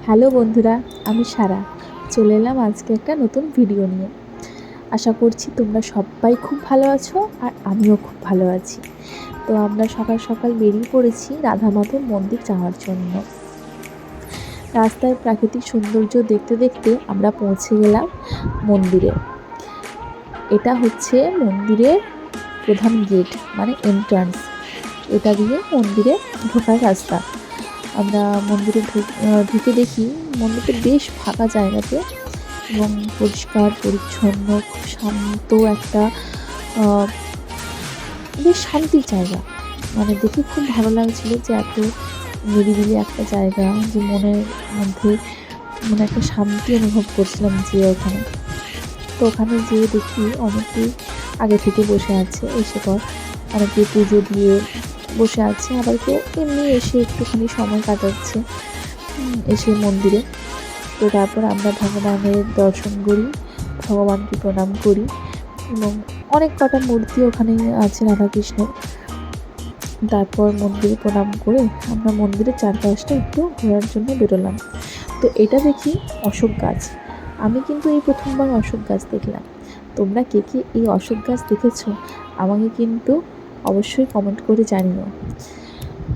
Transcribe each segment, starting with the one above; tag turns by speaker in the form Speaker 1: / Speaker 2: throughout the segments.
Speaker 1: Hello বন্ধুরা, আমি সারা চলে এলাম আজকে একটা নতুন ভিডিও নিয়ে। আশা করছি তোমরা সবাই খুব ভালো আছো আর আমিও খুব ভালো আছি। তো আমরা সকাল সকাল বেরিয়ে পড়েছি রাধা মাধব মন্দির যাওয়ার জন্য। রাস্তায় প্রাকৃতিক সৌন্দর্য দেখতে দেখতে আমরা পৌঁছে গেলাম মন্দিরে। এটা হচ্ছে মন্দিরের প্রধান গেট, মানে এন্ট্রান্স। এটা দিয়ে মন্দিরে ঢোকার রাস্তা। আমরা মন্দিরে ঢুকে দেখি মন্দিরটা বেশ ফাঁকা জায়গাতে এবং পরিষ্কার পরিচ্ছন্ন, খুব শান্ত একটা বেশ শান্তির জায়গা। মানে দেখে খুব ভালো লাগছিলো যে এত নিরিবিলি একটা জায়গা, যে মনের মধ্যে মানে একটা শান্তি অনুভব করছিলাম যে ওখানে। তো ওখানে যেয়ে দেখি অনেকেই আগে থেকে বসে আছে, এসে পর অনেকে পুজো দিয়ে বসে আছে, আবার কেউ এমনি এসে একটুখানি সময় কাটাচ্ছে এসে মন্দিরে। তো তারপর আমরা ভগবানের দর্শন করি, ভগবানকে প্রণাম করি এবং অনেক কটা মূর্তি ওখানে আছে রাধাকৃষ্ণের। তারপর মন্দিরে প্রণাম করে আমরা মন্দিরের চারপাশটা একটু ঘোরার জন্য বেরোলাম। তো এটা দেখি অশোক গাছ। আমি কিন্তু এই প্রথমবার অশোক গাছ দেখলাম। তোমরা কে কে এই অশোক গাছ দেখেছো আমাকে কিন্তু অবশ্যই কমেন্ট করে জানিও।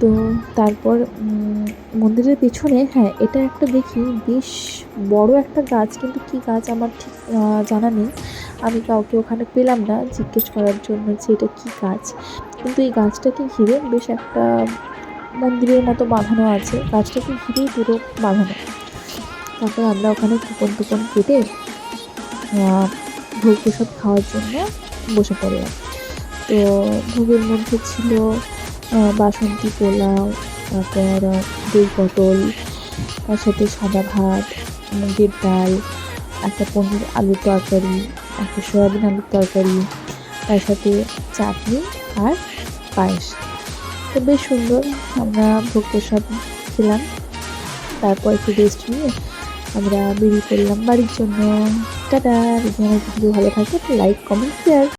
Speaker 1: তো তারপর মন্দিরের পেছনে, হ্যাঁ, এটা একটা দেখি বেশ বড় একটা গাছ, কিন্তু কী গাছ আমার ঠিক জানা নেই। আমি কাউকে ওখানে পেলাম না জিজ্ঞেস করার জন্য যে এটা কী গাছ। কিন্তু এই গাছটাকে ঘিরে বেশ একটা মন্দিরের মতো বাঁধানো আছে, গাছটাকে ঘিরেই পুরো বাঁধানো। তারপর আমরা ওখানে কুপন কেটে ভোগ প্রসাদ খাওয়ার জন্য বসে পড়লাম। তো ভোগের মধ্যে ছিল বাসন্তী পোলাও, তারপর দই পটল, তার সাথে সাদা ভাত, মুগের ডাল, একটা পনির আলুর তরকারি, একটা সয়াবিন আলুর তরকারি, তার সাথে চাটনি আর পায়েস। তো বেশ সুন্দর আমরা ভোগ প্রসাদ খেলাম। তারপর একটু রেস্ট নিয়ে আমরা বেরিয়ে পড়লাম বাড়ির জন্য। টাটা। যদি আমার ভিডিও ভালো থাকে লাইক, কমেন্ট, শেয়ার।